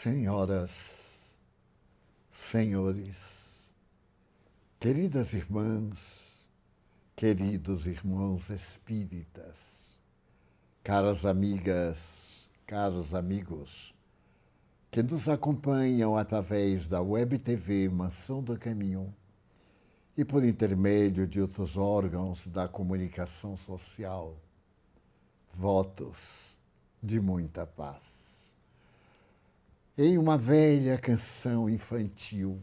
Senhoras, senhores, queridas irmãs, queridos irmãos espíritas, caras amigas, caros amigos, que nos acompanham através da Web TV Mansão do Caminho e por intermédio de outros órgãos da comunicação social, votos de muita paz. Em uma velha canção infantil,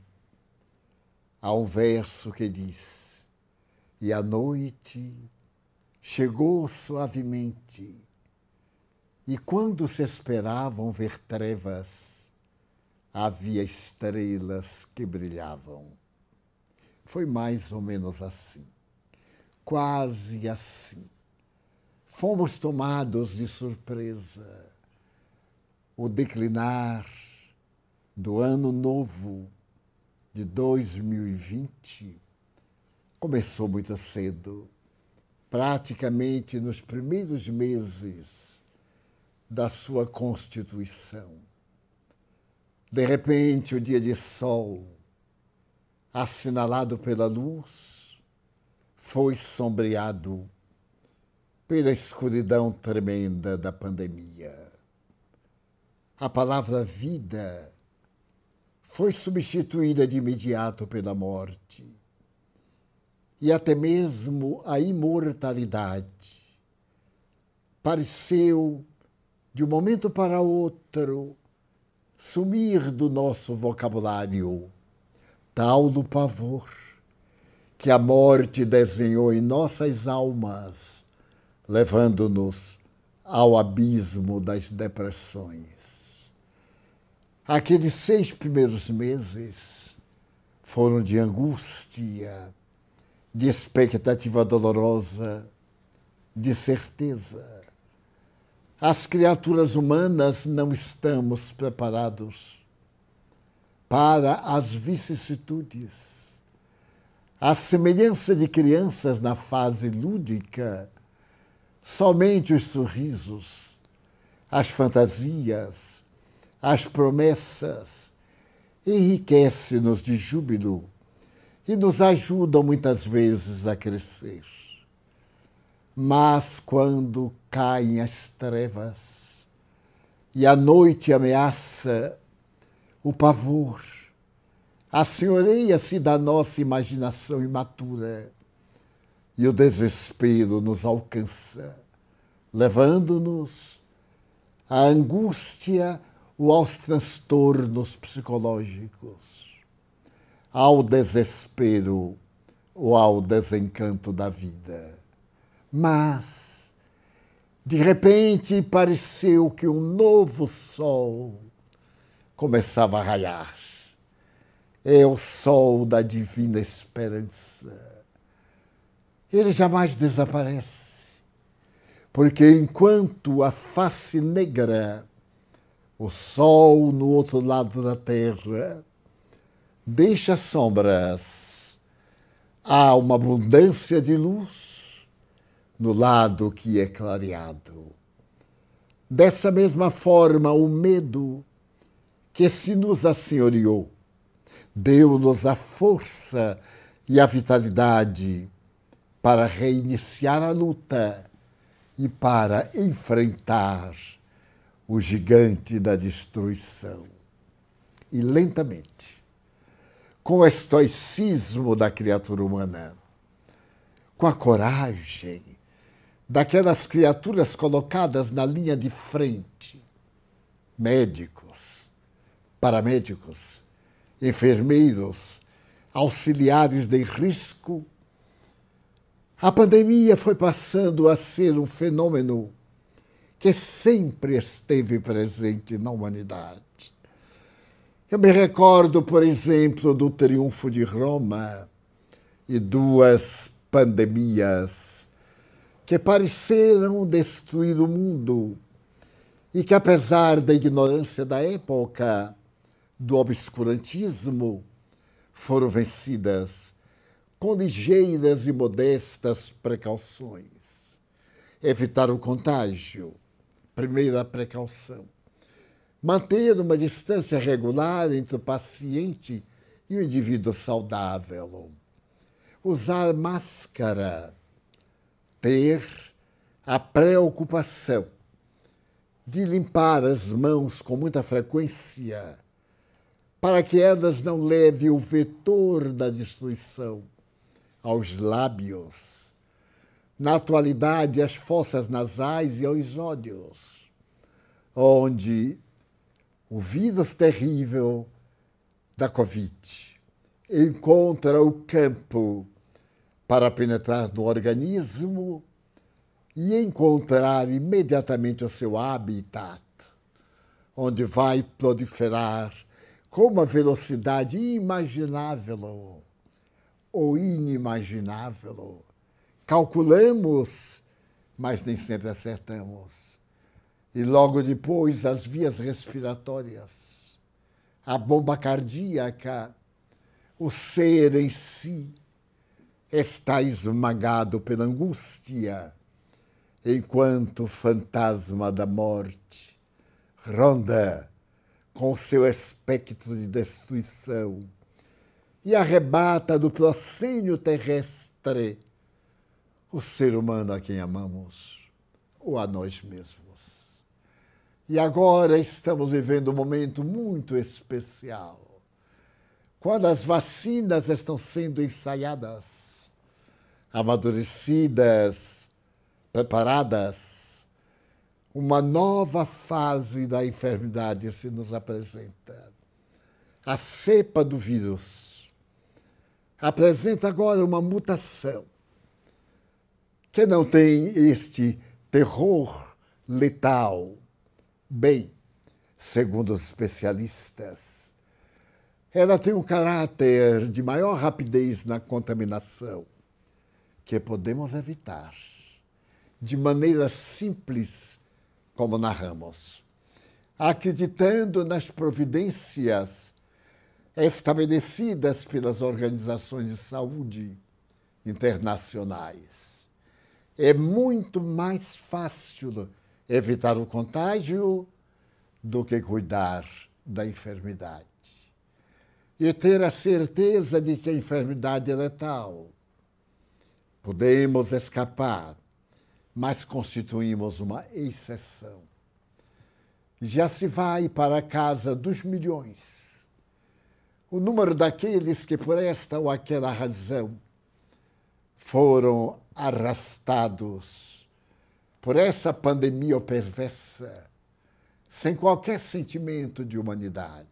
há um verso que diz: e a noite chegou suavemente, e quando se esperavam ver trevas, havia estrelas que brilhavam. Foi mais ou menos assim, quase assim. Fomos tomados de surpresa. O declinar do ano novo de 2020 começou muito cedo, praticamente nos primeiros meses da sua constituição. De repente, o dia de sol, assinalado pela luz, foi sombreado pela escuridão tremenda da pandemia. A palavra vida foi substituída de imediato pela morte e até mesmo a imortalidade pareceu, de um momento para outro, sumir do nosso vocabulário, tal do pavor que a morte desenhou em nossas almas, levando-nos ao abismo das depressões. Aqueles 6 primeiros meses foram de angústia, de expectativa dolorosa, de certeza. As criaturas humanas não estamos preparados para as vicissitudes. À semelhança de crianças na fase lúdica, somente os sorrisos, as fantasias, as promessas enriquecem-nos de júbilo e nos ajudam muitas vezes a crescer. Mas quando caem as trevas e a noite ameaça, o pavor assenhoreia-se da nossa imaginação imatura e o desespero nos alcança, levando-nos à angústia ou aos transtornos psicológicos, ao desespero ou ao desencanto da vida. Mas, de repente, pareceu que um novo sol começava a raiar. É o sol da divina esperança. Ele jamais desaparece, porque enquanto a face negra, o sol no outro lado da terra, deixa sombras, há uma abundância de luz no lado que é clareado. Dessa mesma forma, o medo que se nos assenhoreou deu-nos a força e a vitalidade para reiniciar a luta e para enfrentar o gigante da destruição. E lentamente, com o estoicismo da criatura humana, com a coragem daquelas criaturas colocadas na linha de frente, médicos, paramédicos, enfermeiros, auxiliares de risco, a pandemia foi passando a ser um fenômeno que sempre esteve presente na humanidade. Eu me recordo, por exemplo, do triunfo de Roma e 2 pandemias que pareceram destruir o mundo e que, apesar da ignorância da época, do obscurantismo, foram vencidas com ligeiras e modestas precauções. Evitar o contágio, primeira precaução. manter uma distância regular entre o paciente e o indivíduo saudável, usar máscara, ter a preocupação de limpar as mãos com muita frequência, para que elas não levem o vetor da destruição aos lábios, na atualidade às fossas nasais e aos olhos, onde o vírus terrível da Covid encontra o campo para penetrar no organismo e encontrar imediatamente o seu habitat, onde vai proliferar com uma velocidade imaginável ou inimaginável. Calculamos, mas nem sempre acertamos. E logo depois as vias respiratórias, a bomba cardíaca, o ser em si está esmagado pela angústia, enquanto o fantasma da morte ronda com seu espectro de destruição e arrebata do proscênio terrestre o ser humano a quem amamos ou a nós mesmos. E agora estamos vivendo um momento muito especial, quando as vacinas estão sendo ensaiadas, amadurecidas, preparadas, uma nova fase da enfermidade se nos apresenta. A cepa do vírus apresenta agora uma mutação que não tem este terror letal. Bem, segundo os especialistas, ela tem um caráter de maior rapidez na contaminação, que podemos evitar de maneira simples, como narramos, acreditando nas providências estabelecidas pelas organizações de saúde internacionais. É muito mais fácil evitar o contágio do que cuidar da enfermidade. E ter a certeza de que a enfermidade é letal. Podemos escapar, mas constituímos uma exceção. Já se vai para a casa dos milhões. O número daqueles que, por esta ou aquela razão, foram arrastados por essa pandemia perversa, sem qualquer sentimento de humanidade.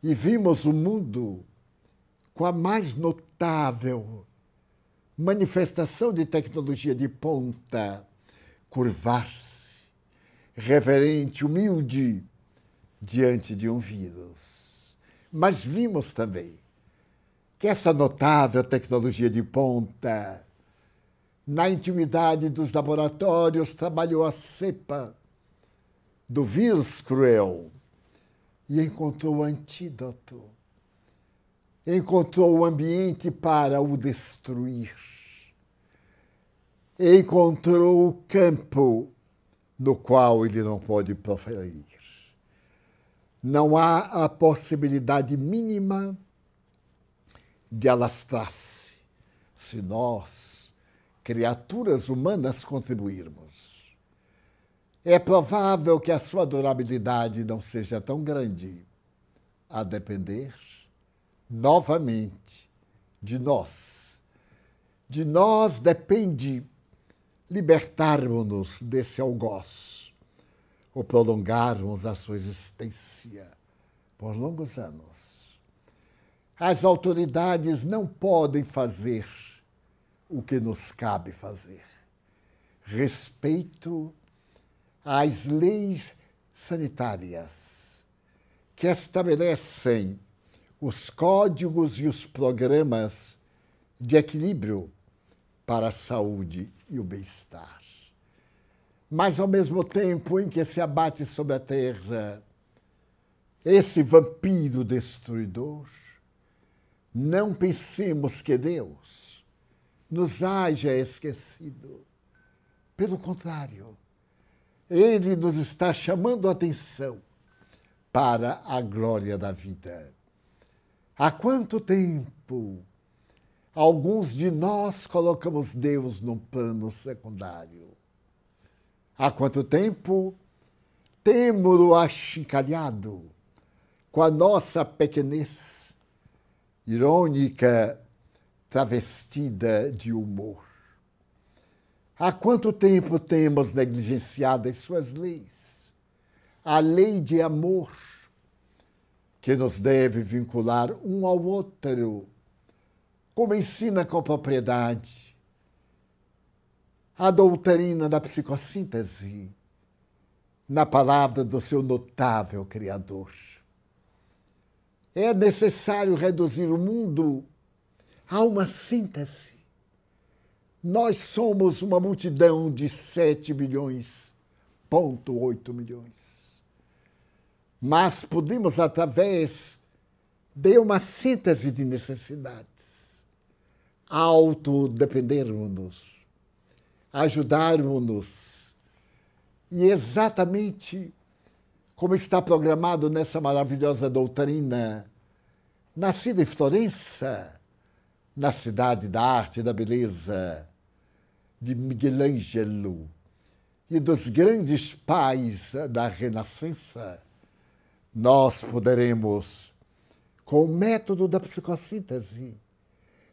E vimos o mundo com a mais notável manifestação de tecnologia de ponta curvar-se, reverente, humilde, diante de um vírus. Mas vimos também que essa notável tecnologia de ponta, na intimidade dos laboratórios, trabalhou a cepa do vírus cruel e encontrou o antídoto, encontrou o ambiente para o destruir, encontrou o campo no qual ele não pode proferir. Não há a possibilidade mínima de alastrar-se se nós, criaturas humanas, contribuirmos. É provável que a sua durabilidade não seja tão grande, a depender, novamente, de nós. De nós depende libertarmos-nos desse algoz ou prolongarmos a sua existência por longos anos. As autoridades não podem fazer o que nos cabe fazer. Respeito às leis sanitárias que estabelecem os códigos e os programas de equilíbrio para a saúde e o bem-estar. Mas, ao mesmo tempo em que se abate sobre a terra esse vampiro destruidor, não pensemos que Deus nos haja esquecido. Pelo contrário, Ele nos está chamando a atenção para a glória da vida. Há quanto tempo alguns de nós colocamos Deus num plano secundário? Há quanto tempo temos-o achincalhado com a nossa pequenez irônica, travestida de humor? Há quanto tempo temos negligenciado as suas leis? A lei de amor, que nos deve vincular um ao outro, como ensina com propriedade a doutrina da psicossíntese, na palavra do seu notável Criador. É necessário reduzir o mundo a uma síntese. Nós somos uma multidão de 7,8 milhões. Mas podemos, através de uma síntese de necessidades, autodependermos-nos, ajudarmos-nos. E exatamente como está programado nessa maravilhosa doutrina, nascida em Florença, na cidade da arte e da beleza, de Miguel Ângelo e dos grandes pais da Renascença, nós poderemos, com o método da psicossíntese,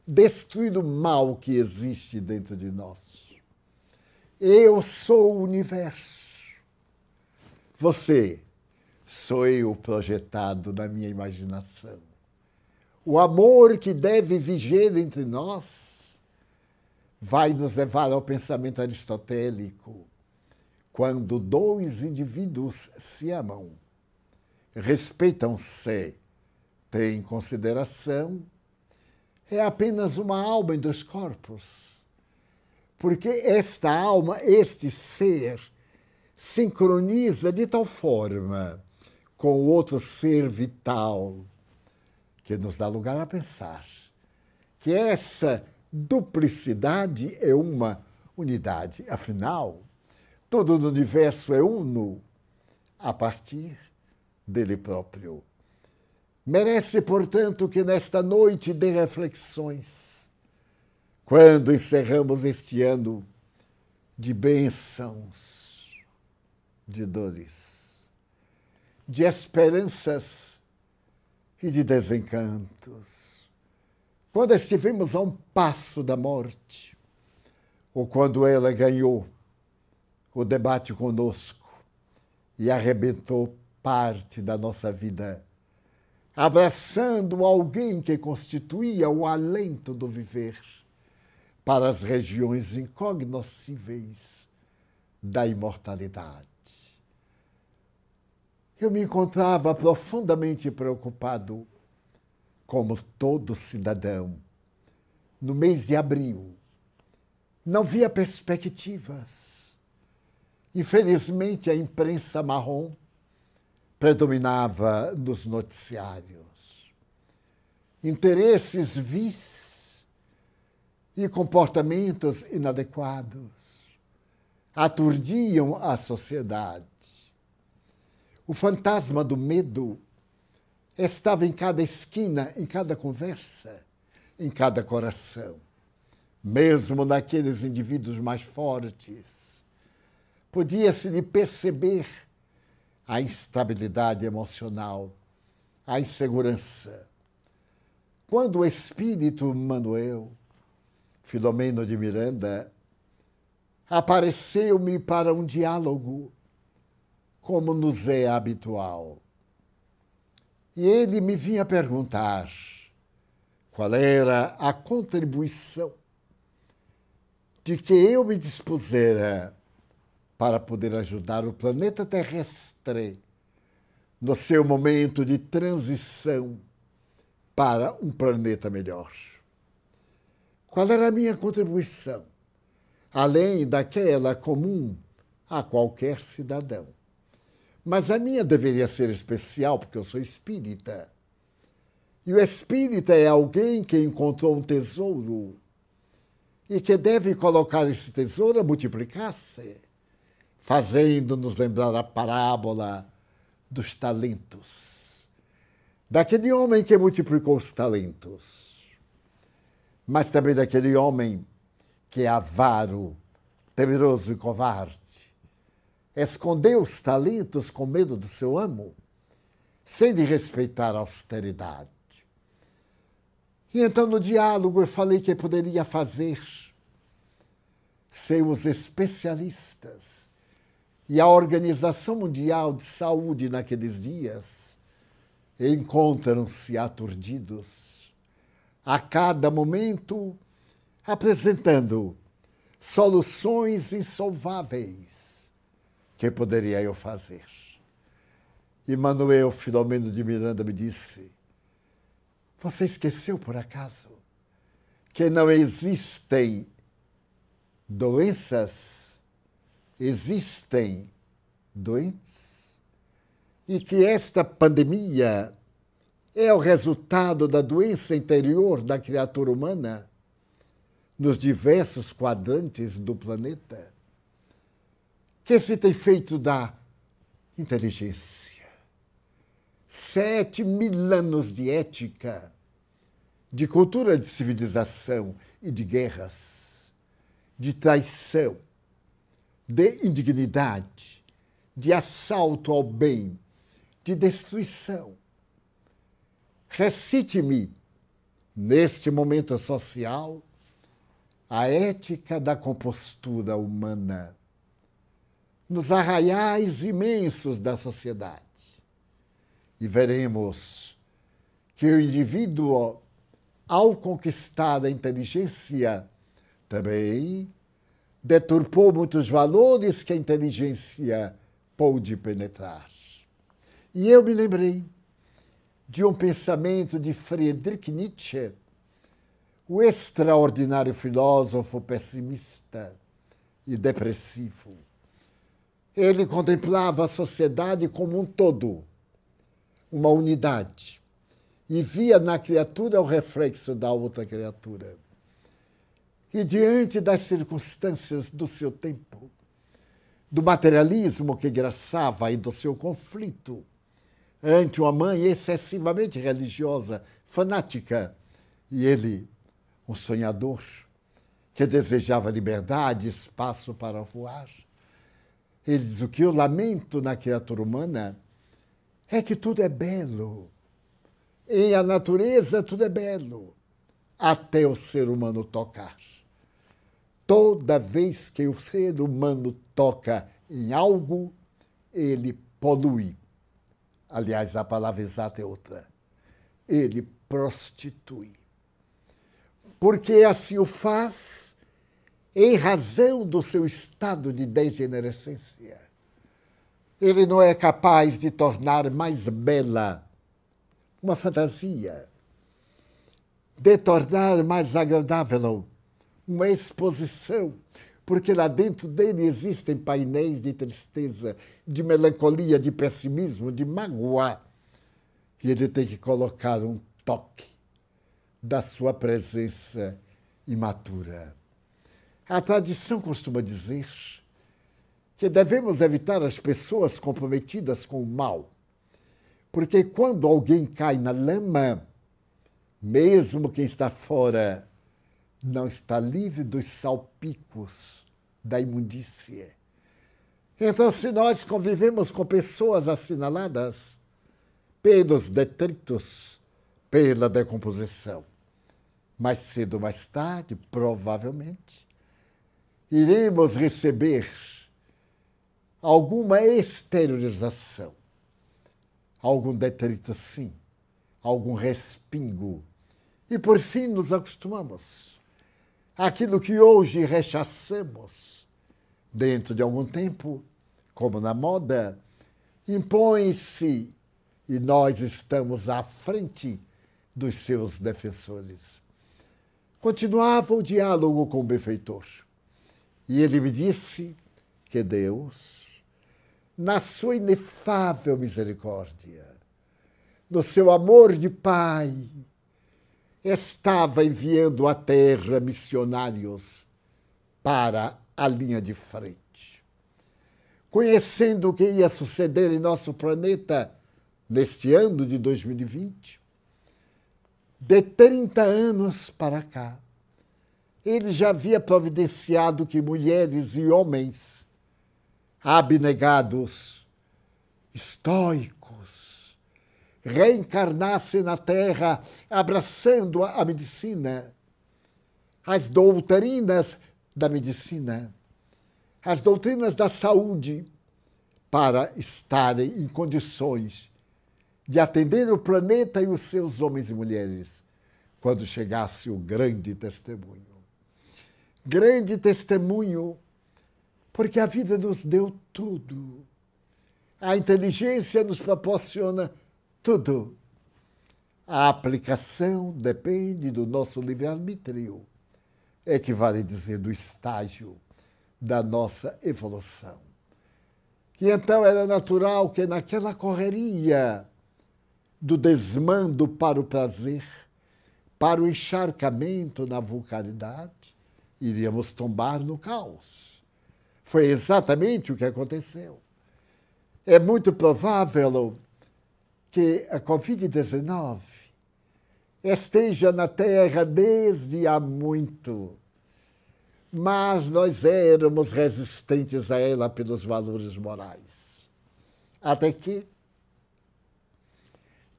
destruir o mal que existe dentro de nós. Eu sou o universo. Você sou eu projetado na minha imaginação. O amor que deve viger entre nós vai nos levar ao pensamento aristotélico. Quando dois indivíduos se amam, respeitam-se, têm consideração, é apenas uma alma em dois corpos. Porque esta alma, este ser, sincroniza de tal forma com o outro ser vital que nos dá lugar a pensar que essa duplicidade é uma unidade. Afinal, todo o universo é uno a partir dele próprio. Merece, portanto, que nesta noite de reflexões, quando encerramos este ano de bênçãos, de dores, de esperanças e de desencantos, quando estivemos a um passo da morte, ou quando ela ganhou o debate conosco e arrebentou parte da nossa vida, abraçando alguém que constituía o alento do viver para as regiões incognoscíveis da imortalidade. Eu me encontrava profundamente preocupado, como todo cidadão, no mês de abril. Não via perspectivas. Infelizmente, a imprensa marrom predominava nos noticiários. Interesses vis e comportamentos inadequados aturdiam a sociedade. O fantasma do medo estava em cada esquina, em cada conversa, em cada coração. Mesmo naqueles indivíduos mais fortes, podia-se perceber a instabilidade emocional, a insegurança. Quando o espírito Manuel, Filomeno de Miranda, apareceu-me para um diálogo, como nos é habitual. E ele me vinha perguntar qual era a contribuição de que eu me dispusera para poder ajudar o planeta terrestre no seu momento de transição para um planeta melhor. Qual era a minha contribuição, além daquela comum a qualquer cidadão? Mas a minha deveria ser especial, porque eu sou espírita. E o espírita é alguém que encontrou um tesouro e que deve colocar esse tesouro a multiplicar-se, fazendo-nos lembrar a parábola dos talentos, daquele homem que multiplicou os talentos, mas também daquele homem que é avaro, temeroso e covarde, escondeu os talentos com medo do seu amo, sem lhe respeitar a austeridade. E então, no diálogo, eu falei que poderia fazer sem os especialistas e a Organização Mundial de Saúde naqueles dias encontram-se aturdidos, a cada momento apresentando soluções insolváveis. Que poderia eu fazer? E Manuel Filomeno de Miranda me disse: você esqueceu, por acaso, que não existem doenças, existem doentes? E que esta pandemia é o resultado da doença interior da criatura humana nos diversos quadrantes do planeta? Que se tem feito da inteligência? 7.000 anos de ética, de cultura de civilização e de guerras, de traição, de indignidade, de assalto ao bem, de destruição. Recite-me, neste momento social, a ética da compostura humana, nos arraiais imensos da sociedade. E veremos que o indivíduo, ao conquistar a inteligência, também deturpou muitos valores que a inteligência pôde penetrar. E eu me lembrei de um pensamento de Friedrich Nietzsche, o extraordinário filósofo pessimista e depressivo. Ele contemplava a sociedade como um todo, uma unidade, e via na criatura o reflexo da outra criatura. E diante das circunstâncias do seu tempo, do materialismo que graçava e do seu conflito ante uma mãe excessivamente religiosa, fanática, e ele, um sonhador, que desejava liberdade, espaço para voar. Ele diz: o que eu lamento na criatura humana é que tudo é belo. Em a natureza tudo é belo, até o ser humano tocar. Toda vez que o ser humano toca em algo, ele polui. Aliás, a palavra exata é outra. Ele prostitui. Porque assim o faz em razão do seu estado de degenerescência. Ele não é capaz de tornar mais bela uma fantasia, de tornar mais agradável uma exposição, porque lá dentro dele existem painéis de tristeza, de melancolia, de pessimismo, de mágoa. E ele tem que colocar um toque da sua presença imatura. A tradição costuma dizer que devemos evitar as pessoas comprometidas com o mal, porque quando alguém cai na lama, mesmo quem está fora não está livre dos salpicos da imundície. Então, se nós convivemos com pessoas assinaladas pelos detritos, pela decomposição, mais cedo ou mais tarde, provavelmente, iremos receber alguma exteriorização, algum detrito, sim, algum respingo. E, por fim, nos acostumamos. Aquilo que hoje rechaçamos, dentro de algum tempo, como na moda, impõe-se e nós estamos à frente dos seus defensores. Continuava o diálogo com o benfeitor. E ele me disse que Deus, na sua inefável misericórdia, no seu amor de Pai, estava enviando à terra missionários para a linha de frente. conhecendo o que ia suceder em nosso planeta neste ano de 2020, de 30 anos para cá, ele já havia providenciado que mulheres e homens abnegados, estoicos, reencarnassem na Terra abraçando a medicina, as doutrinas da medicina, as doutrinas da saúde, para estarem em condições de atender o planeta e os seus homens e mulheres quando chegasse o grande testemunho. Grande testemunho, porque a vida nos deu tudo. A inteligência nos proporciona tudo. A aplicação depende do nosso livre-arbítrio. Equivale a dizer do estágio da nossa evolução. E então era natural que naquela correria do desmando para o prazer, para o encharcamento na vulgaridade, iríamos tombar no caos. Foi exatamente o que aconteceu. É muito provável que a Covid-19 esteja na Terra desde há muito, mas nós éramos resistentes a ela pelos valores morais. Até que,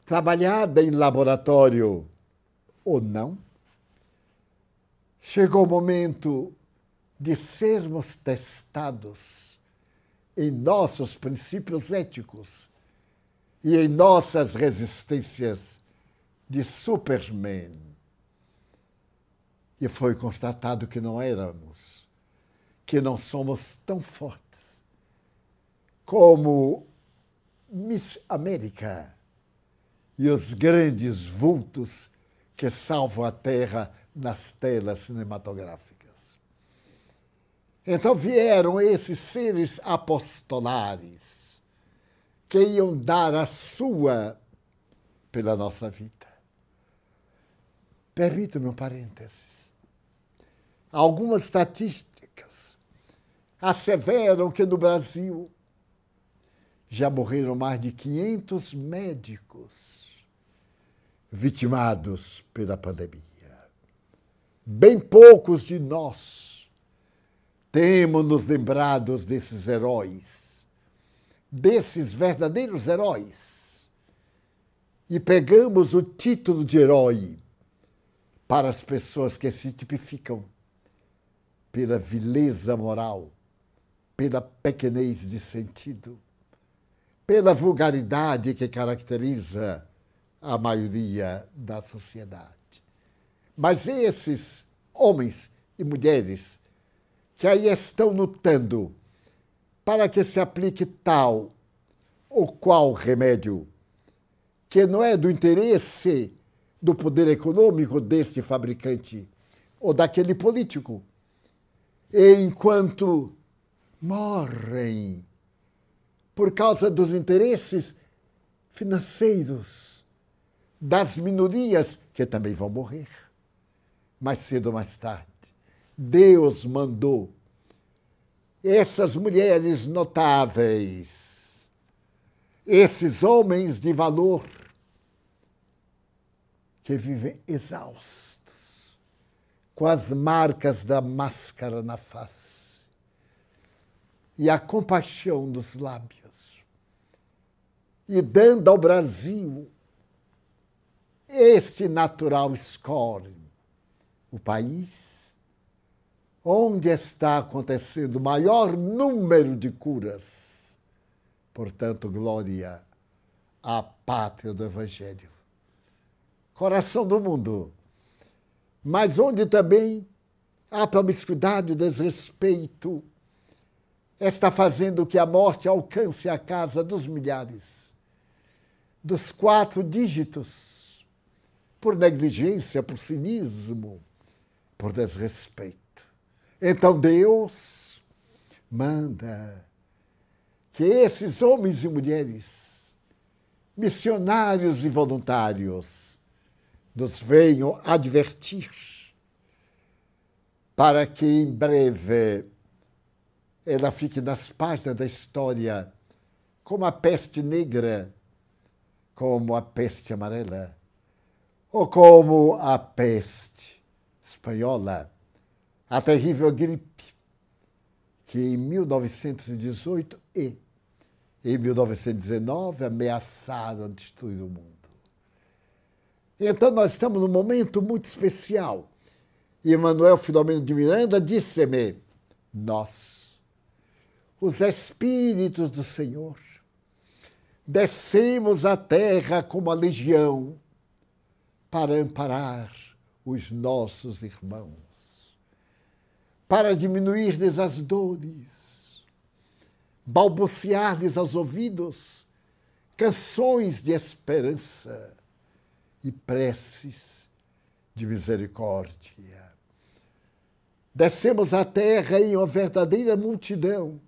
trabalhada em laboratório ou não, chegou o momento de sermos testados em nossos princípios éticos e em nossas resistências de Superman. E foi constatado que não éramos, que não somos tão fortes como Miss América e os grandes vultos que salvam a Terra nas telas cinematográficas. Então vieram esses seres apostolares que iam dar a sua pela nossa vida. Permita-me um parênteses. Algumas estatísticas asseveram que no Brasil já morreram mais de 500 médicos vitimados pela pandemia. Bem poucos de nós temos nos lembrados desses heróis, desses verdadeiros heróis, e pegamos o título de herói para as pessoas que se tipificam pela vileza moral, pela pequenez de sentido, pela vulgaridade que caracteriza a maioria da sociedade. Mas esses homens e mulheres que aí estão lutando para que se aplique tal ou qual remédio, que não é do interesse do poder econômico deste fabricante ou daquele político, e enquanto morrem por causa dos interesses financeiros das minorias, que também vão morrer, mais cedo ou mais tarde. Deus mandou essas mulheres notáveis, esses homens de valor, que vivem exaustos, com as marcas da máscara na face e a compaixão nos lábios, e dando ao Brasil este natural score, o país onde está acontecendo o maior número de curas. Portanto, glória à pátria do Evangelho. Coração do mundo, mas onde também a promiscuidade, o desrespeito está fazendo que a morte alcance a casa dos milhares, dos 4 dígitos, por negligência, por cinismo, por desrespeito. Então Deus manda que esses homens e mulheres, missionários e voluntários, nos venham advertir para que em breve ela fique nas páginas da história como a peste negra, como a peste amarela, ou como a peste espanhola, a terrível gripe que em 1918 e em 1919 ameaçaram destruir o mundo. Então nós estamos num momento muito especial. E Emmanuel Filomeno de Miranda disse-me: nós, os Espíritos do Senhor, descemos à terra como a legião para amparar os nossos irmãos, para diminuir-lhes as dores, balbuciar-lhes aos ouvidos canções de esperança e preces de misericórdia. Descemos à terra em uma verdadeira multidão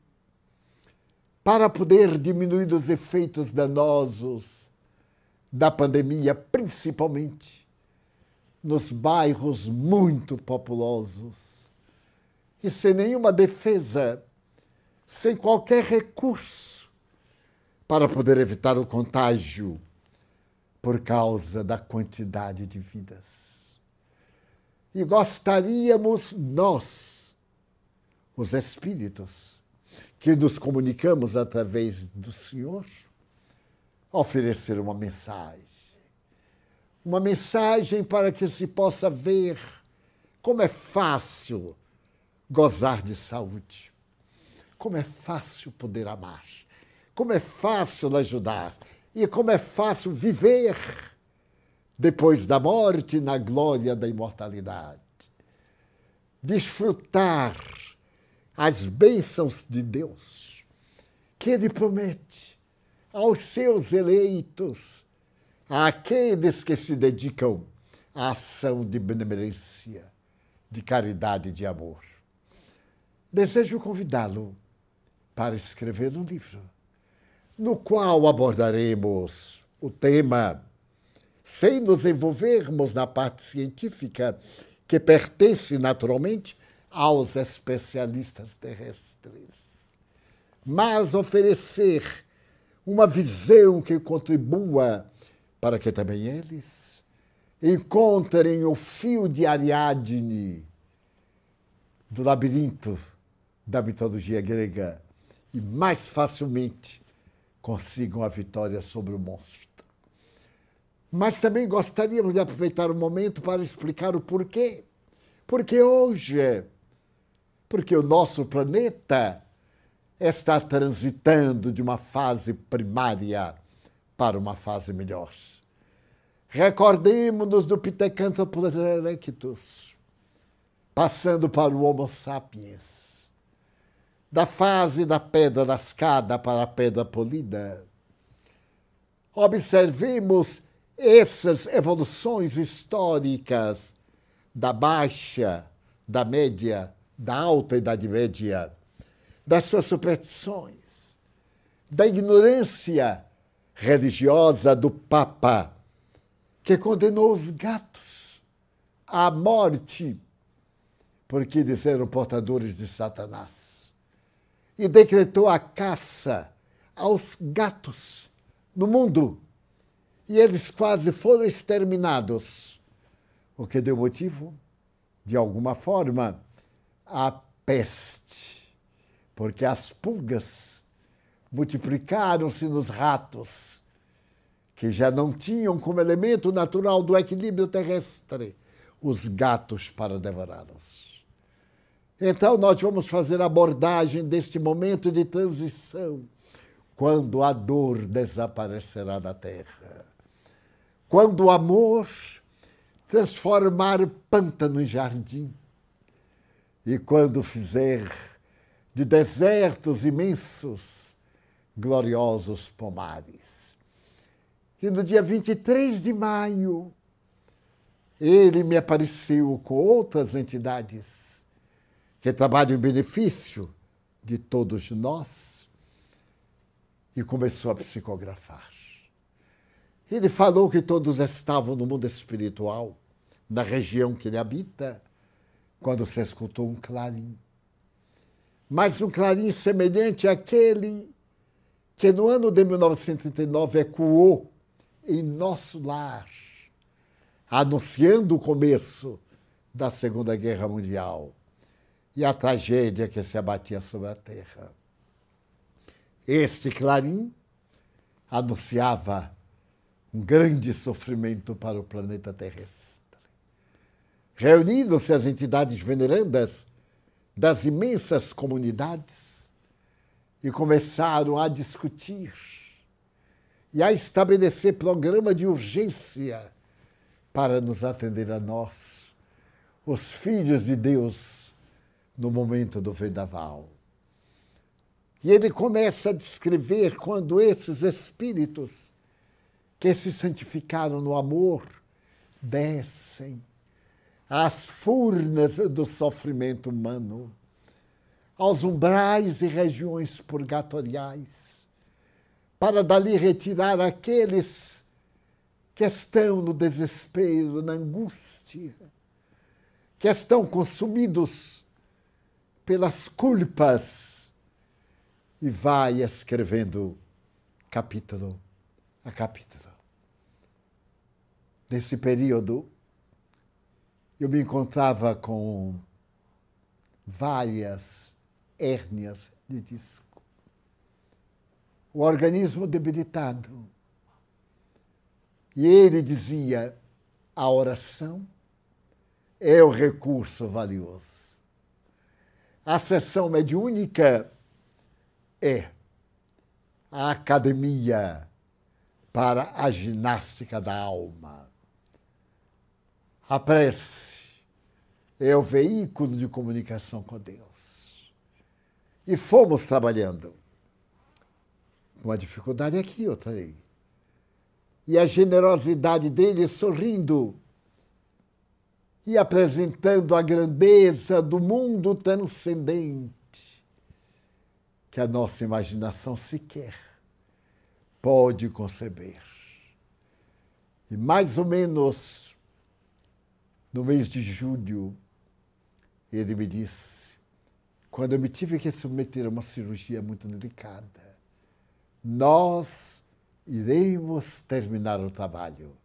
para poder diminuir os efeitos danosos da pandemia, principalmente nos bairros muito populosos, e sem nenhuma defesa, sem qualquer recurso para poder evitar o contágio por causa da quantidade de vidas. E gostaríamos nós, os espíritos, que nos comunicamos através do Senhor, oferecer uma mensagem. Uma mensagem para que se possa ver como é fácil gozar de saúde, como é fácil poder amar, como é fácil ajudar e como é fácil viver depois da morte na glória da imortalidade. Desfrutar as bênçãos de Deus que Ele promete aos seus eleitos, àqueles que se dedicam à ação de benemerência, de caridade e de amor. Desejo convidá-lo para escrever um livro, no qual abordaremos o tema, sem nos envolvermos na parte científica, que pertence naturalmente aos especialistas terrestres, mas oferecer uma visão que contribua para que também eles encontrem o fio de Ariadne do labirinto da mitologia grega e mais facilmente consigam a vitória sobre o monstro. Mas também gostaríamos de aproveitar o momento para explicar o porquê. Porque hoje, porque o nosso planeta está transitando de uma fase primária para uma fase melhor. Recordemos-nos do Pithecanthropus erectus, passando para o Homo sapiens, da fase da pedra lascada para a pedra polida. Observemos essas evoluções históricas da baixa, da média, da alta Idade Média, das suas superstições, da ignorância religiosa do Papa, que condenou os gatos à morte porque eles eram portadores de Satanás, e decretou a caça aos gatos no mundo, e eles quase foram exterminados, o que deu motivo, de alguma forma, à peste, porque as pulgas multiplicaram-se nos ratos, que já não tinham como elemento natural do equilíbrio terrestre os gatos para devorá-los. Então, nós vamos fazer a abordagem deste momento de transição, quando a dor desaparecerá da terra, quando o amor transformar pântano em jardim, e quando fizer de desertos imensos gloriosos pomares. E no dia 23 de maio, ele me apareceu com outras entidades que trabalham em benefício de todos nós e começou a psicografar. Ele falou que todos estavam no mundo espiritual, na região que ele habita, quando se escutou um clarim. mas um clarim semelhante àquele que no ano de 1939 ecoou em nosso lar, anunciando o começo da Segunda Guerra Mundial e a tragédia que se abatia sobre a Terra. Este clarim anunciava um grande sofrimento para o planeta terrestre. Reuniram-se as entidades venerandas das imensas comunidades e começaram a discutir e a estabelecer programa de urgência para nos atender a nós, os filhos de Deus, no momento do vendaval. E ele começa a descrever quando esses espíritos que se santificaram no amor descem às furnas do sofrimento humano, aos umbrais e regiões purgatoriais, para dali retirar aqueles que estão no desespero, na angústia, que estão consumidos pelas culpas, e vai escrevendo capítulo a capítulo. Nesse período, eu me encontrava com várias hérnias de disco, o organismo debilitado. E ele dizia, a oração é o recurso valioso. A sessão mediúnica é a academia para a ginástica da alma. A prece é o veículo de comunicação com Deus. E fomos trabalhando. Uma dificuldade aqui, outra aí. E a generosidade dele sorrindo e apresentando a grandeza do mundo transcendente que a nossa imaginação sequer pode conceber. E mais ou menos no mês de julho, ele me disse, quando eu me tive que submeter a uma cirurgia muito delicada, nós iremos terminar o trabalho.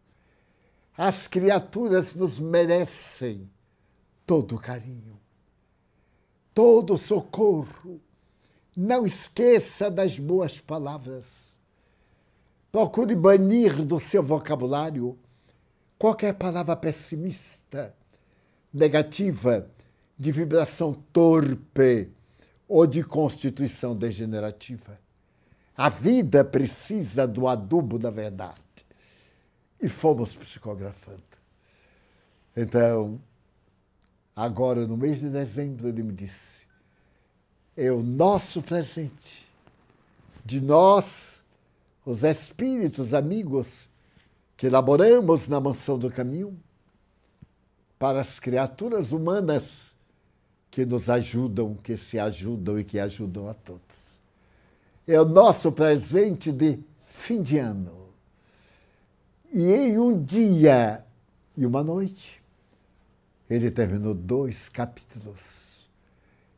As criaturas nos merecem todo o carinho, todo o socorro. Não esqueça das boas palavras. Procure banir do seu vocabulário qualquer palavra pessimista, negativa, de vibração torpe ou de constituição degenerativa. A vida precisa do adubo da verdade. E fomos psicografando. Então, agora, no mês de dezembro, ele me disse, é o nosso presente, de nós, os espíritos amigos, que elaboramos na mansão do caminho, para as criaturas humanas que nos ajudam, que se ajudam e que ajudam a todos. É o nosso presente de fim de ano. E em um dia e uma noite, ele terminou 2 capítulos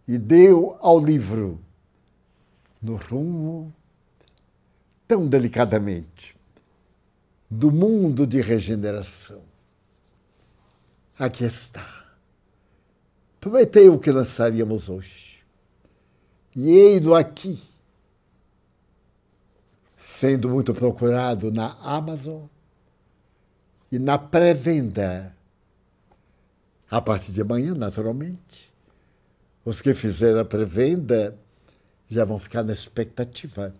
e deu ao livro, no rumo, tão delicadamente, do mundo de regeneração. Aqui está. Prometeu que lançaríamos hoje. E eis-o aqui, sendo muito procurado na Amazon e na pré-venda. A partir de amanhã, naturalmente, os que fizeram a pré-venda já vão ficar na expectativa,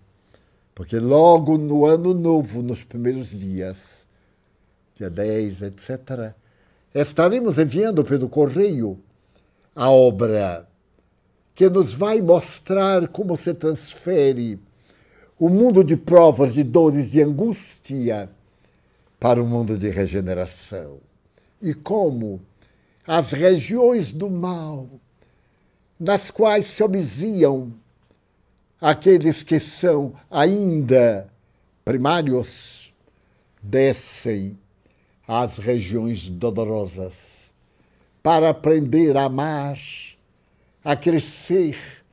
porque logo no ano novo, nos primeiros dias, dia 10, etc., estaremos enviando pelo correio a obra que nos vai mostrar como se transfere o mundo de provas, de dores, de angústia para o mundo de regeneração. E como as regiões do mal, nas quais se obsiam aqueles que são ainda primários, descem às regiões dolorosas para aprender a amar, a crescer,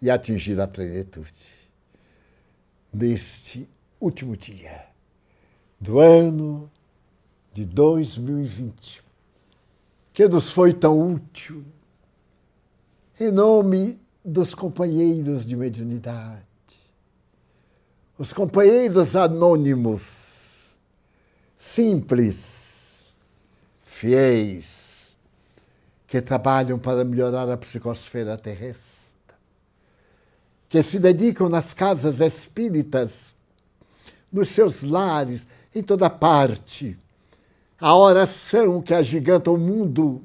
e atingir a plenitude. Neste último dia do ano de 2020, que nos foi tão útil, em nome dos companheiros de mediunidade, os companheiros anônimos, simples, fiéis, que trabalham para melhorar a psicosfera terrestre, que se dedicam nas casas espíritas, nos seus lares, em toda parte, a oração que agiganta o mundo,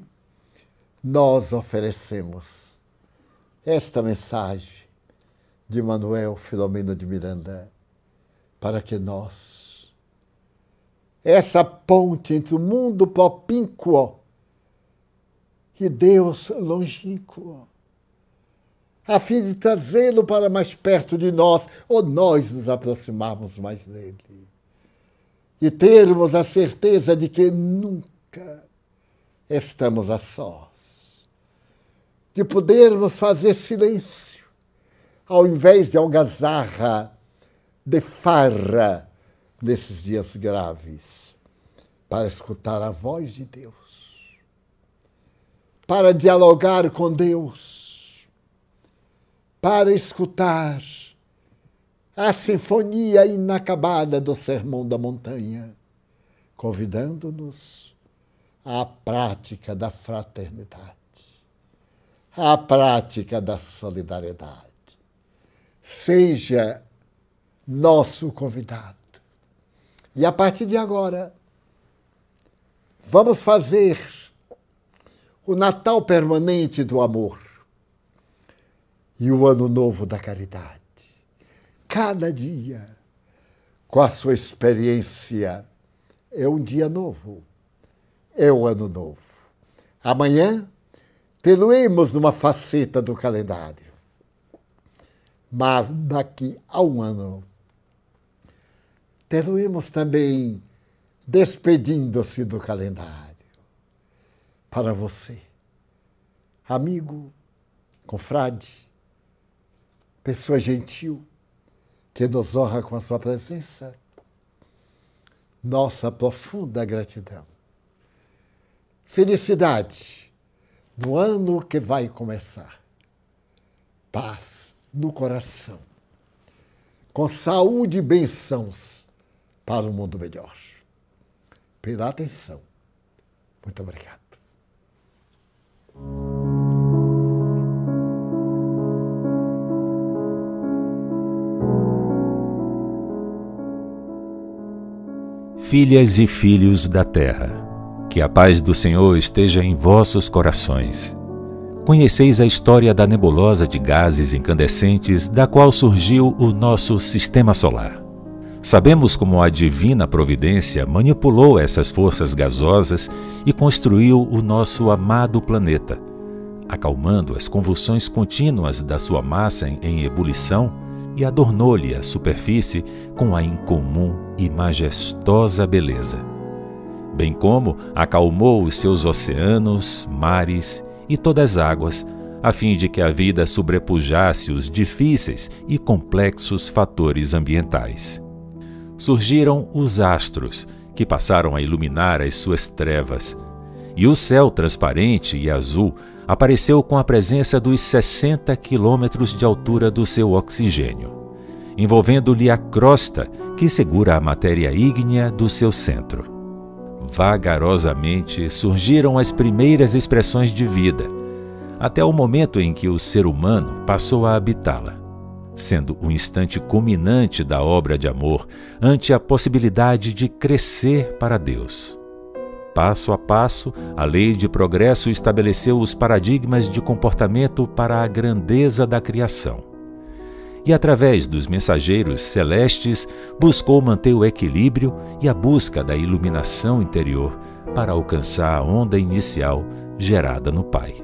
nós oferecemos esta mensagem de Manuel Filomeno de Miranda, para que nós, essa ponte entre o mundo propínquo e Deus longínquo, a fim de trazê-lo para mais perto de nós, ou nós nos aproximarmos mais dele, e termos a certeza de que nunca estamos a sós, de podermos fazer silêncio, ao invés de algazarra, de farra, nesses dias graves, para escutar a voz de Deus, para dialogar com Deus, para escutar a sinfonia inacabada do Sermão da Montanha, convidando-nos à prática da fraternidade, à prática da solidariedade. Seja nosso convidado. E a partir de agora, vamos fazer o Natal permanente do amor e o Ano Novo da caridade. Cada dia, com a sua experiência, é um dia novo, é o Ano Novo. Amanhã, tê-lo-emos numa faceta do calendário. Mas daqui a um ano, tê-lo-emos também despedindo-se do calendário. Para você, amigo, confrade, pessoa gentil, que nos honra com a sua presença, nossa profunda gratidão. Felicidade no ano que vai começar. Paz no coração. Com saúde e bênçãos para um mundo melhor. Pela atenção. Muito obrigado. Filhas e filhos da terra, que a paz do Senhor esteja em vossos corações. Conheceis a história da nebulosa de gases incandescentes da qual surgiu o nosso sistema solar. Sabemos como a divina providência manipulou essas forças gasosas e construiu o nosso amado planeta, acalmando as convulsões contínuas da sua massa em ebulição e adornou-lhe a superfície com a incomum e majestosa beleza, bem como acalmou os seus oceanos, mares e todas as águas, a fim de que a vida sobrepujasse os difíceis e complexos fatores ambientais. Surgiram os astros, que passaram a iluminar as suas trevas, e o céu transparente e azul apareceu com a presença dos 60 quilômetros de altura do seu oxigênio, envolvendo-lhe a crosta que segura a matéria ígnea do seu centro. Vagarosamente surgiram as primeiras expressões de vida, até o momento em que o ser humano passou a habitá-la, sendo o instante culminante da obra de amor ante a possibilidade de crescer para Deus. Passo a passo, a lei de progresso estabeleceu os paradigmas de comportamento para a grandeza da criação. E, através dos mensageiros celestes, buscou manter o equilíbrio e a busca da iluminação interior para alcançar a onda inicial gerada no Pai.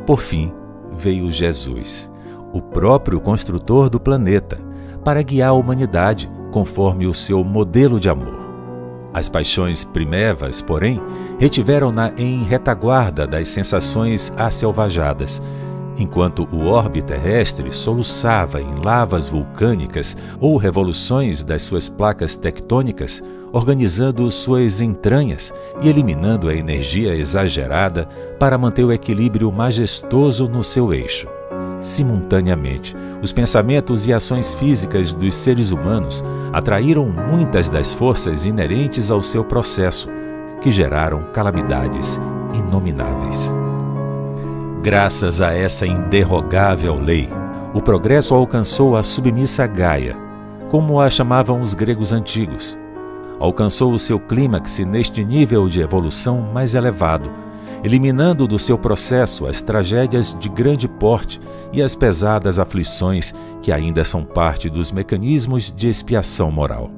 Por fim, veio Jesus, o próprio construtor do planeta, para guiar a humanidade conforme o seu modelo de amor. As paixões primevas, porém, retiveram-na em retaguarda das sensações asselvajadas, enquanto o orbe terrestre soluçava em lavas vulcânicas ou revoluções das suas placas tectônicas, organizando suas entranhas e eliminando a energia exagerada para manter o equilíbrio majestoso no seu eixo. Simultaneamente, os pensamentos e ações físicas dos seres humanos atraíram muitas das forças inerentes ao seu processo, que geraram calamidades inomináveis. Graças a essa inderrogável lei, o progresso alcançou a submissa Gaia, como a chamavam os gregos antigos. Alcançou o seu clímax neste nível de evolução mais elevado, eliminando do seu processo as tragédias de grande porte e as pesadas aflições que ainda são parte dos mecanismos de expiação moral.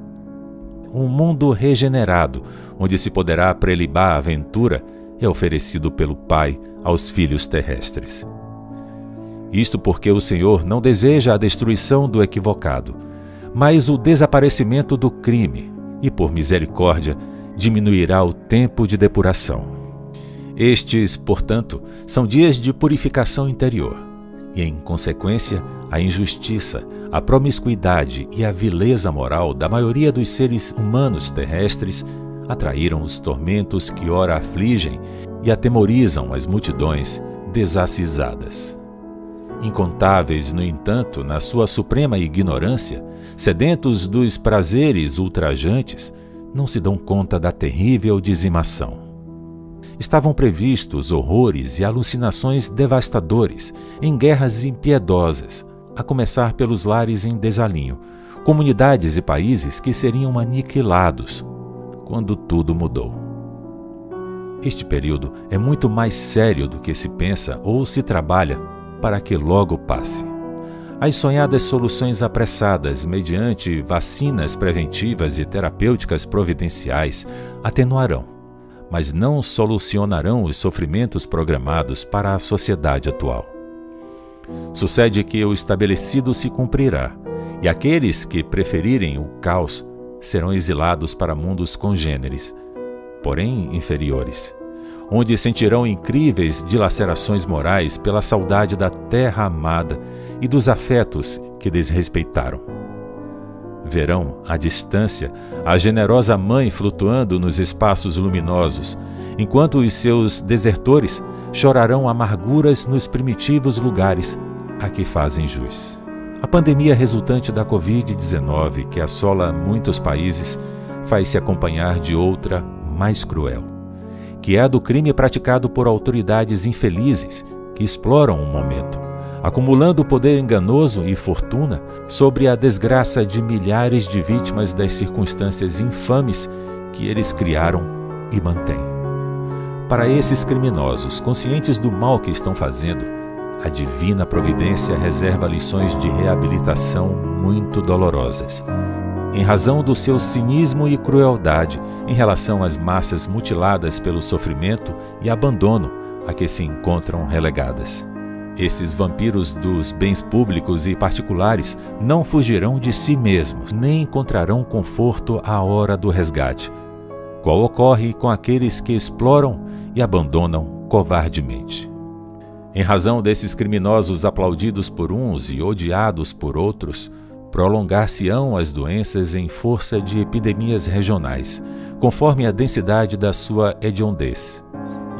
Um mundo regenerado, onde se poderá prelibar a aventura, é oferecido pelo Pai aos filhos terrestres. Isto porque o Senhor não deseja a destruição do equivocado, mas o desaparecimento do crime, e por misericórdia diminuirá o tempo de depuração. Estes, portanto, são dias de purificação interior, e em consequência, a injustiça, a promiscuidade e a vileza moral da maioria dos seres humanos terrestres atraíram os tormentos que ora afligem e atemorizam as multidões desacisadas. Incontáveis, no entanto, na sua suprema ignorância, sedentos dos prazeres ultrajantes, não se dão conta da terrível dizimação. Estavam previstos horrores e alucinações devastadores em guerras impiedosas, a começar pelos lares em desalinho, comunidades e países que seriam aniquilados, quando tudo mudou. Este período é muito mais sério do que se pensa ou se trabalha para que logo passe. As sonhadas soluções apressadas mediante vacinas preventivas e terapêuticas providenciais atenuarão, mas não solucionarão os sofrimentos programados para a sociedade atual. Sucede que o estabelecido se cumprirá, e aqueles que preferirem o caos serão exilados para mundos congêneres, porém inferiores, onde sentirão incríveis dilacerações morais pela saudade da terra amada e dos afetos que desrespeitaram. Verão, à distância, a generosa mãe flutuando nos espaços luminosos, enquanto os seus desertores chorarão amarguras nos primitivos lugares a que fazem jus. A pandemia resultante da Covid-19, que assola muitos países, faz-se acompanhar de outra mais cruel, que é a do crime praticado por autoridades infelizes que exploram o momento, acumulando poder enganoso e fortuna sobre a desgraça de milhares de vítimas das circunstâncias infames que eles criaram e mantêm. Para esses criminosos, conscientes do mal que estão fazendo, a divina providência reserva lições de reabilitação muito dolorosas, em razão do seu cinismo e crueldade em relação às massas mutiladas pelo sofrimento e abandono a que se encontram relegadas. Esses vampiros dos bens públicos e particulares não fugirão de si mesmos, nem encontrarão conforto à hora do resgate, qual ocorre com aqueles que exploram e abandonam covardemente. Em razão desses criminosos aplaudidos por uns e odiados por outros, prolongar-se-ão as doenças em força de epidemias regionais, conforme a densidade da sua hediondez,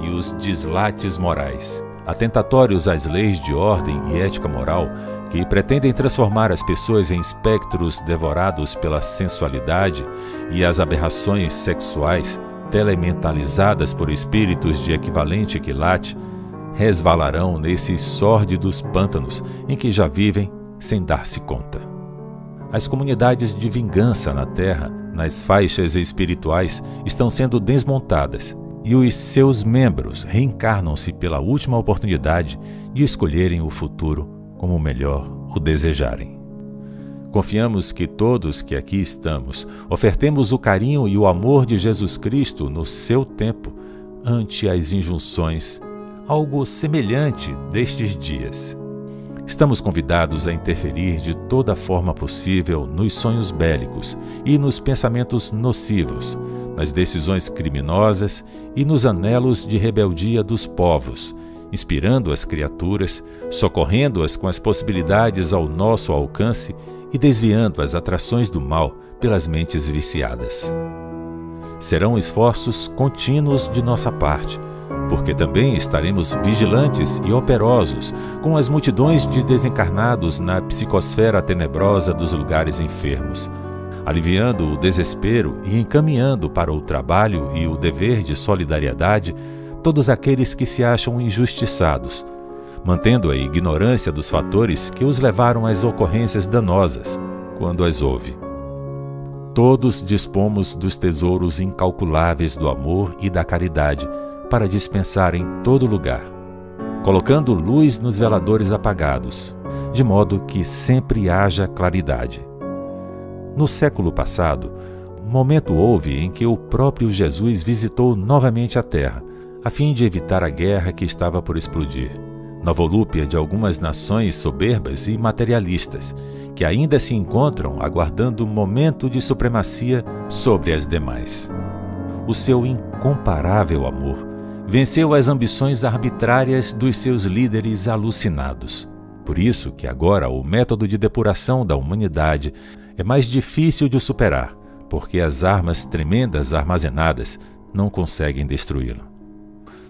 e os deslates morais, atentatórios às leis de ordem e ética moral, que pretendem transformar as pessoas em espectros devorados pela sensualidade e as aberrações sexuais, telementalizadas por espíritos de equivalente quilate, resvalarão nesses sórdidos pântanos em que já vivem sem dar-se conta. As comunidades de vingança na Terra, nas faixas espirituais, estão sendo desmontadas e os seus membros reencarnam-se pela última oportunidade de escolherem o futuro como melhor o desejarem. Confiamos que todos que aqui estamos ofertemos o carinho e o amor de Jesus Cristo no seu tempo ante as injunções, algo semelhante destes dias. Estamos convidados a interferir de toda forma possível nos sonhos bélicos e nos pensamentos nocivos, nas decisões criminosas e nos anelos de rebeldia dos povos, inspirando as criaturas, socorrendo-as com as possibilidades ao nosso alcance e desviando as atrações do mal pelas mentes viciadas. Serão esforços contínuos de nossa parte, porque também estaremos vigilantes e operosos com as multidões de desencarnados na psicosfera tenebrosa dos lugares enfermos, aliviando o desespero e encaminhando para o trabalho e o dever de solidariedade todos aqueles que se acham injustiçados, mantendo a ignorância dos fatores que os levaram às ocorrências danosas, quando as houve. Todos dispomos dos tesouros incalculáveis do amor e da caridade para dispensar em todo lugar, colocando luz nos veladores apagados, de modo que sempre haja claridade. No século passado, momento houve em que o próprio Jesus visitou novamente a Terra, a fim de evitar a guerra que estava por explodir, na volúpia de algumas nações soberbas e materialistas, que ainda se encontram aguardando o momento de supremacia sobre as demais. O seu incomparável amor venceu as ambições arbitrárias dos seus líderes alucinados. Por isso que agora o método de depuração da humanidade é mais difícil de superar, porque as armas tremendas armazenadas não conseguem destruí-lo.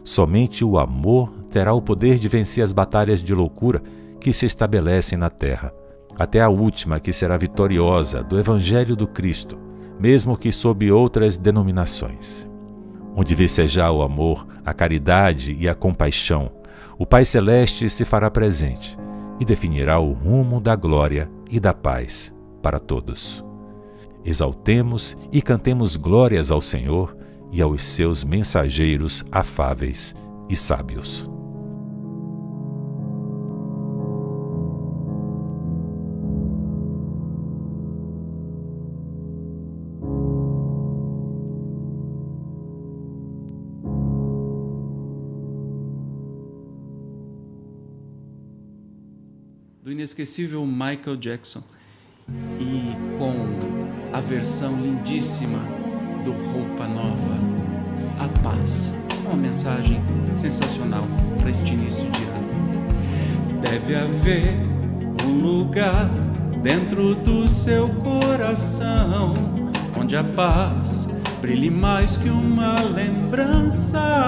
Somente o amor terá o poder de vencer as batalhas de loucura que se estabelecem na terra, até a última que será vitoriosa do Evangelho do Cristo, mesmo que sob outras denominações. Onde vicejar o amor, a caridade e a compaixão, o Pai Celeste se fará presente e definirá o rumo da glória e da paz para todos. Exaltemos e cantemos glórias ao Senhor e aos seus mensageiros afáveis e sábios. Do inesquecível Michael Jackson, e com a versão lindíssima do Roupa Nova, a paz. Uma mensagem sensacional para este início de ano. Deve haver um lugar dentro do seu coração, onde a paz brilhe mais que uma lembrança.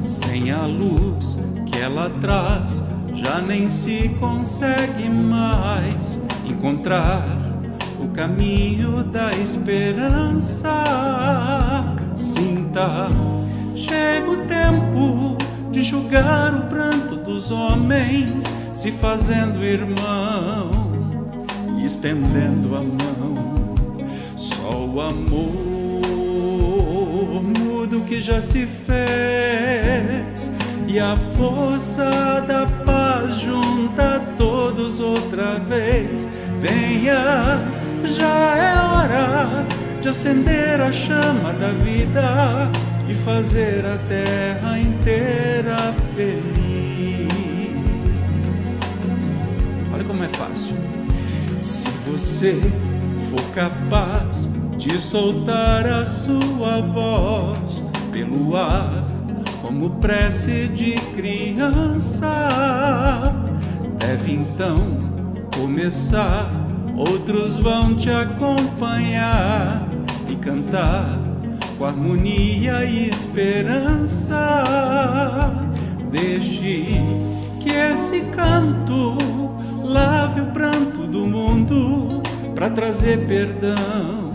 Sem a luz que ela traz, já nem se consegue mais encontrar o caminho da esperança. Sinta, chega o tempo de julgar o pranto dos homens, se fazendo irmão, estendendo a mão. Só o amor muda o que já se fez, e a força da paz junta todos outra vez. Venha, já é hora de acender a chama da vida e fazer a terra inteira feliz. Olha como é fácil. Se você for capaz de soltar a sua voz pelo ar, como prece de criança, deve então começar. Outros vão te acompanhar e cantar com harmonia e esperança. Deixe que esse canto lave o pranto do mundo, para trazer perdão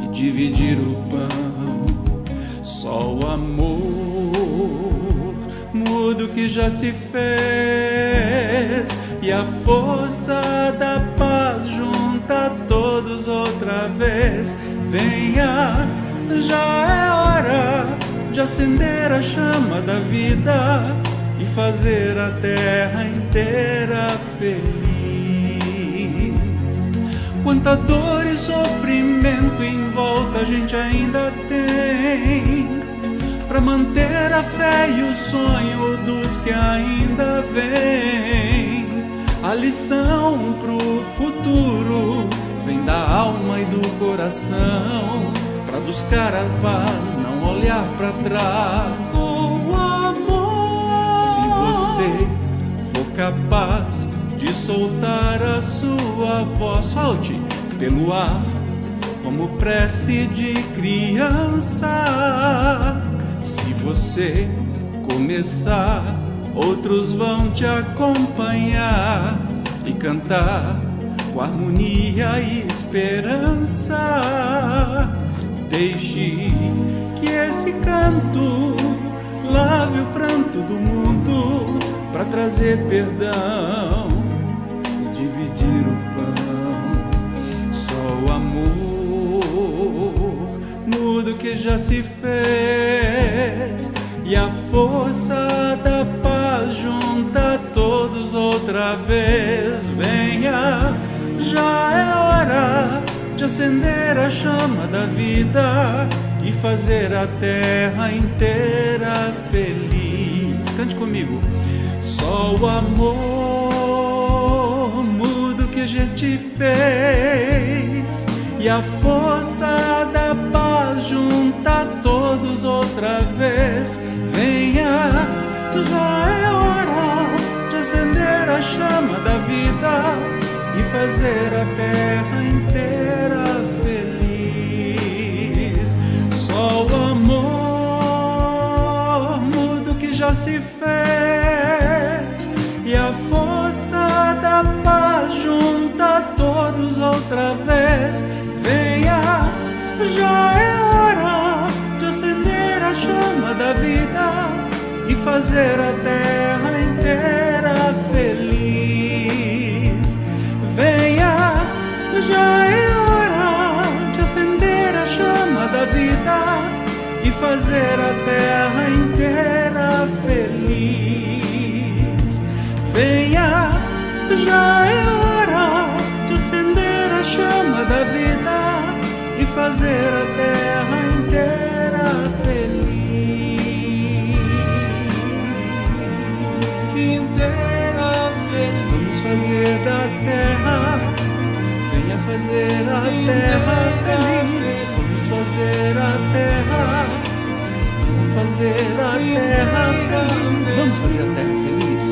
e dividir o pão. Só o amor muda o que já se fez, e a força da paz junta todos outra vez. Venha, já é hora de acender a chama da vida e fazer a terra inteira feliz. Quanta dor e sofrimento em volta a gente ainda tem, para manter a fé e o sonho dos que ainda vêm. A lição pro futuro vem da alma e do coração, para buscar a paz, não olhar para trás. Com amor você for capaz de soltar a sua voz, solte pelo ar como prece de criança. Se você começar, outros vão te acompanhar e cantar com harmonia e esperança. Deixe que esse canto lave o pranto do mundo para trazer perdão e dividir o pão. Só o amor muda o que já se fez, e a força da paz junta todos outra vez. Venha, já é hora de acender a chama da vida e fazer a terra inteira feliz. Cante comigo. Só o amor muda o que a gente fez, e a força da paz junta todos outra vez. Venha, já é hora de acender a chama da vida e fazer a terra inteira feliz. Só o amor muda o que já se fez, e a força da paz junta todos outra vez. Venha, já é hora de acender a chama da vida e fazer a terra inteira feliz. Venha, já é hora de acender a chama da vida e fazer a terra inteira feliz. Venha, já é hora de acender a chama da vida e fazer a terra inteira feliz. Inteira feliz. Vamos fazer da terra, venha fazer a terra feliz. Vamos fazer a terra, vamos fazer a terra feliz. Vamos fazer a terra feliz.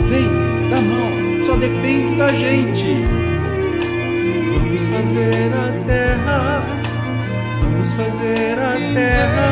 Vem, dá mão, só depende da gente. Vamos fazer a terra, vamos fazer a terra